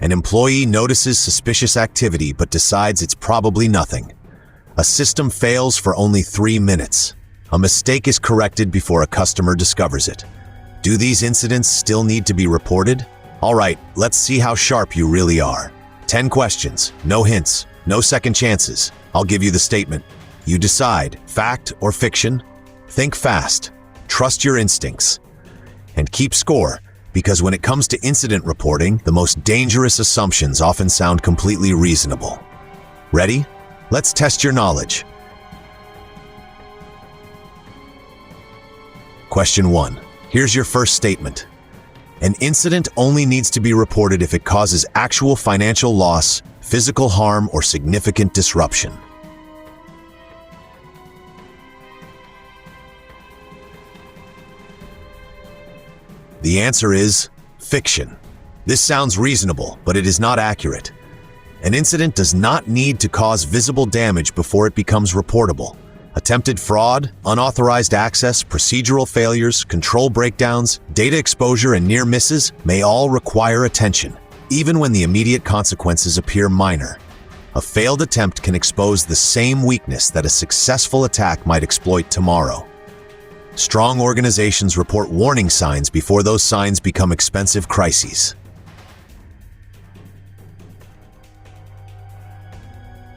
An employee notices suspicious activity but decides it's probably nothing. A system fails for only 3 minutes. A mistake is corrected before a customer discovers it. Do these incidents still need to be reported? All right, let's see how sharp you really are. 10 questions, no hints, no second chances. I'll give you the statement. You decide, fact or fiction. Think fast, trust your instincts, and keep score, because when it comes to incident reporting, the most dangerous assumptions often sound completely reasonable. Ready? Let's test your knowledge. Question 1. Here's your first statement. An incident only needs to be reported if it causes actual financial loss, physical harm, or significant disruption. The answer is fiction. This sounds reasonable, but it is not accurate. An incident does not need to cause visible damage before it becomes reportable. Attempted fraud, unauthorized access, procedural failures, control breakdowns, data exposure, and near misses may all require attention, even when the immediate consequences appear minor. A failed attempt can expose the same weakness that a successful attack might exploit tomorrow. Strong organizations report warning signs before those signs become expensive crises.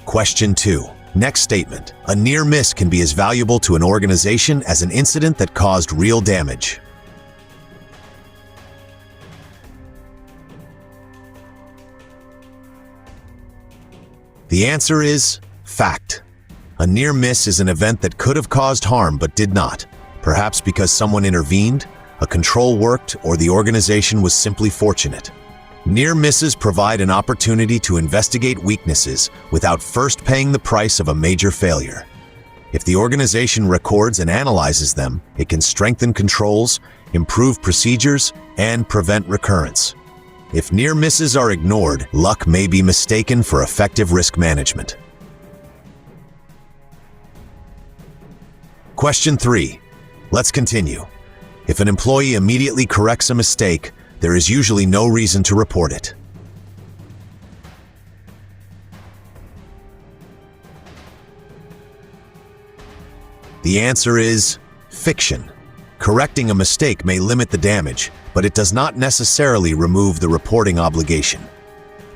Question 2. Next statement. A near miss can be as valuable to an organization as an incident that caused real damage. The answer is fact. A near miss is an event that could have caused harm but did not. Perhaps because someone intervened, a control worked, or the organization was simply fortunate. Near misses provide an opportunity to investigate weaknesses without first paying the price of a major failure. If the organization records and analyzes them, it can strengthen controls, improve procedures, and prevent recurrence. If near misses are ignored, luck may be mistaken for effective risk management. Question 3. Let's continue. If an employee immediately corrects a mistake, there is usually no reason to report it. The answer is fiction. Correcting a mistake may limit the damage, but it does not necessarily remove the reporting obligation.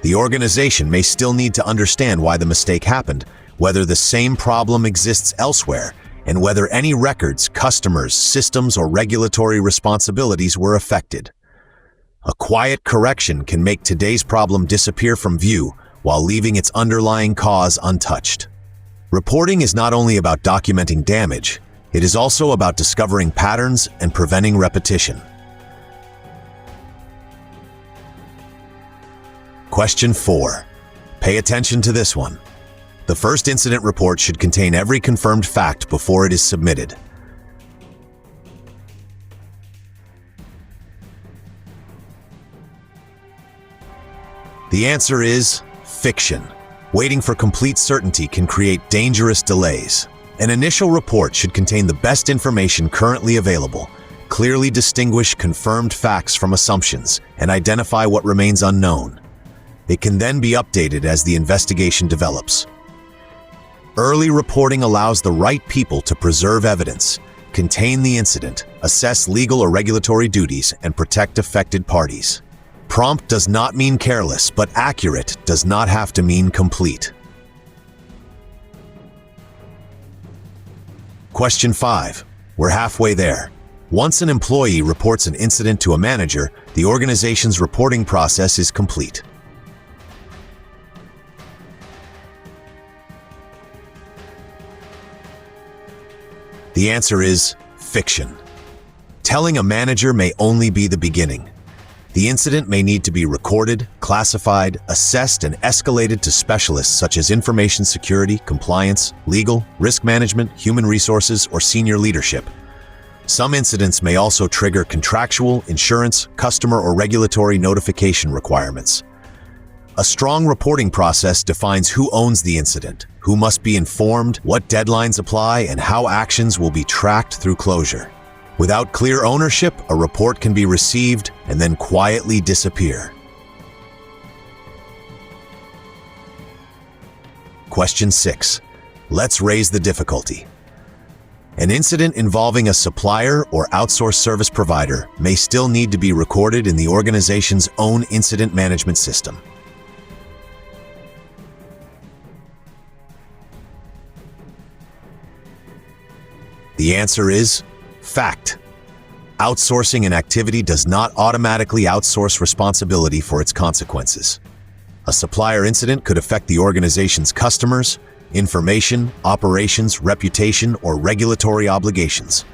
The organization may still need to understand why the mistake happened, whether the same problem exists elsewhere, and whether any records, customers, systems, or regulatory responsibilities were affected. A quiet correction can make today's problem disappear from view while leaving its underlying cause untouched. Reporting is not only about documenting damage, it is also about discovering patterns and preventing repetition. Question 4. Pay attention to this one. The first incident report should contain every confirmed fact before it is submitted. The answer is fiction. Waiting for complete certainty can create dangerous delays. An initial report should contain the best information currently available, clearly distinguish confirmed facts from assumptions, and identify what remains unknown. It can then be updated as the investigation develops. Early reporting allows the right people to preserve evidence, contain the incident, assess legal or regulatory duties, and protect affected parties. Prompt does not mean careless, but accurate does not have to mean complete. Question 5. We're halfway there. Once an employee reports an incident to a manager, the organization's reporting process is complete. The answer is fiction. Telling a manager may only be the beginning. The incident may need to be recorded, classified, assessed, and escalated to specialists such as information security, compliance, legal, risk management, human resources, or senior leadership. Some incidents may also trigger contractual, insurance, customer, or regulatory notification requirements. A strong reporting process defines who owns the incident, who must be informed, what deadlines apply, and how actions will be tracked through closure. Without clear ownership, a report can be received and then quietly disappear. Question 6. Let's raise the difficulty. An incident involving a supplier or outsourced service provider may still need to be recorded in the organization's own incident management system. The answer is fact. Outsourcing an activity does not automatically outsource responsibility for its consequences. A supplier incident could affect the organization's customers, information, operations, reputation, or regulatory obligations.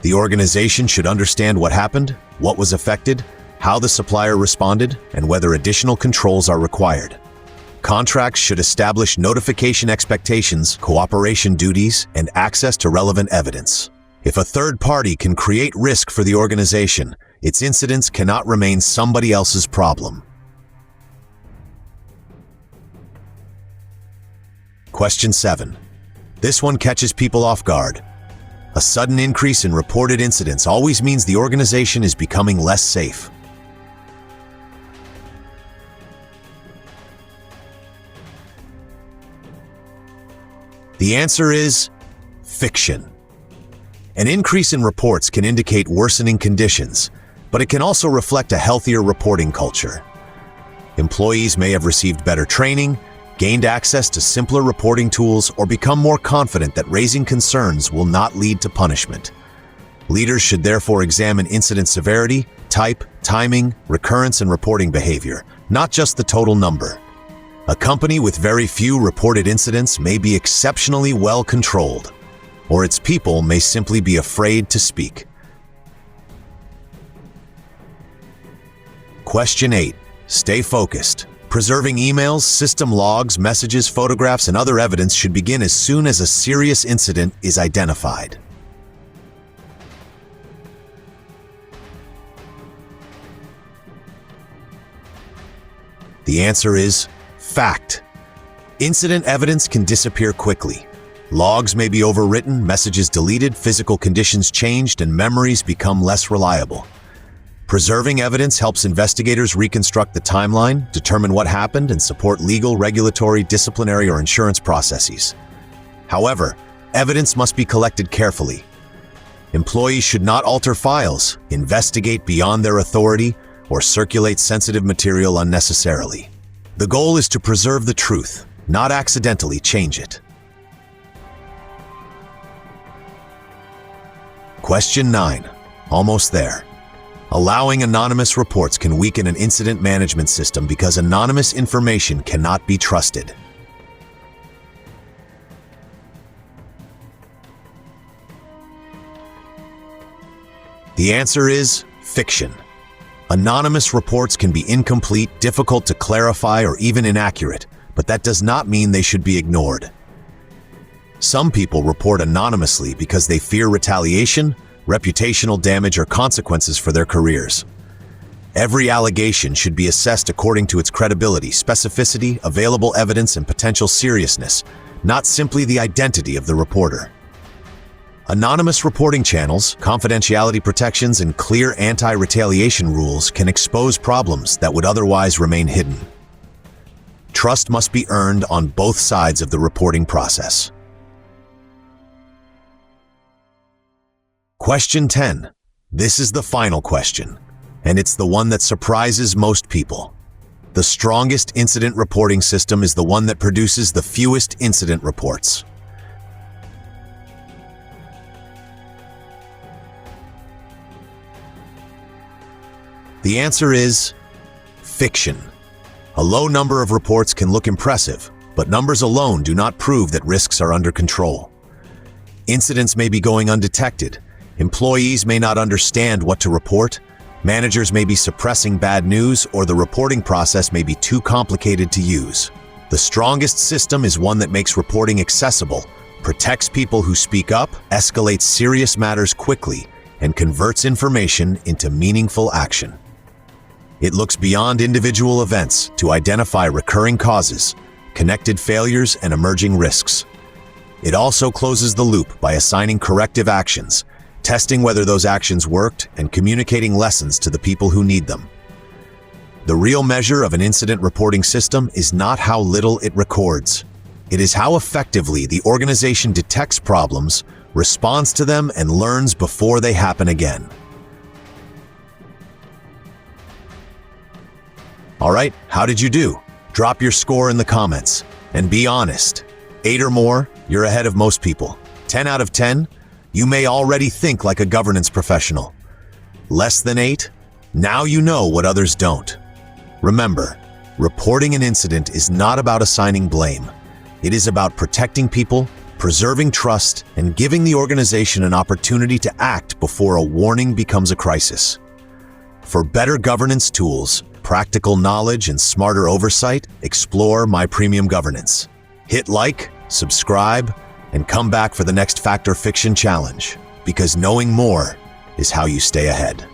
The organization should understand what happened, what was affected, how the supplier responded, and whether additional controls are required. Contracts should establish notification expectations, cooperation duties, and access to relevant evidence. If a third party can create risk for the organization, its incidents cannot remain somebody else's problem. Question 7. This one catches people off guard. A sudden increase in reported incidents always means the organization is becoming less safe. The answer is fiction. An increase in reports can indicate worsening conditions, but it can also reflect a healthier reporting culture. Employees may have received better training, gained access to simpler reporting tools, or become more confident that raising concerns will not lead to punishment. Leaders should therefore examine incident severity, type, timing, recurrence, and reporting behavior, not just the total number. A company with very few reported incidents may be exceptionally well controlled, or its people may simply be afraid to speak. Question 8. Stay focused. Preserving emails, system logs, messages, photographs, and other evidence should begin as soon as a serious incident is identified. The answer is fact. Incident evidence can disappear quickly. Logs may be overwritten, messages deleted, physical conditions changed, and memories become less reliable. Preserving evidence helps investigators reconstruct the timeline, determine what happened, and support legal, regulatory, disciplinary, or insurance processes. However, evidence must be collected carefully. Employees should not alter files, investigate beyond their authority, or circulate sensitive material unnecessarily. The goal is to preserve the truth, not accidentally change it. Question 9. Almost there. Allowing anonymous reports can weaken an incident management system because anonymous information cannot be trusted. The answer is fiction. Anonymous reports can be incomplete, difficult to clarify, or even inaccurate, but that does not mean they should be ignored. Some people report anonymously because they fear retaliation, reputational damage, or consequences for their careers. Every allegation should be assessed according to its credibility, specificity, available evidence, and potential seriousness, not simply the identity of the reporter. Anonymous reporting channels, confidentiality protections, and clear anti-retaliation rules can expose problems that would otherwise remain hidden. Trust must be earned on both sides of the reporting process. Question 10. This is the final question, and it's the one that surprises most people. The strongest incident reporting system is the one that produces the fewest incident reports. The answer is fiction. A low number of reports can look impressive, but numbers alone do not prove that risks are under control. Incidents may be going undetected. Employees may not understand what to report, managers may be suppressing bad news, or the reporting process may be too complicated to use. The strongest system is one that makes reporting accessible, protects people who speak up, escalates serious matters quickly, and converts information into meaningful action. It looks beyond individual events to identify recurring causes, connected failures, and emerging risks. It also closes the loop by assigning corrective actions, testing whether those actions worked, and communicating lessons to the people who need them. The real measure of an incident reporting system is not how little it records, It is how effectively the organization detects problems, responds to them, and learns before they happen again. All right, how did you do? Drop your score in the comments. And be honest. 8 or more, you're ahead of most people. 10 out of 10, you may already think like a governance professional. Less than 8, now you know what others don't. Remember, reporting an incident is not about assigning blame. It is about protecting people, preserving trust, and giving the organization an opportunity to act before a warning becomes a crisis. For better governance tools, practical knowledge, and smarter oversight, explore My Premium Governance. Hit like, subscribe, and come back for the next Fact or Fiction challenge, because knowing more is how you stay ahead.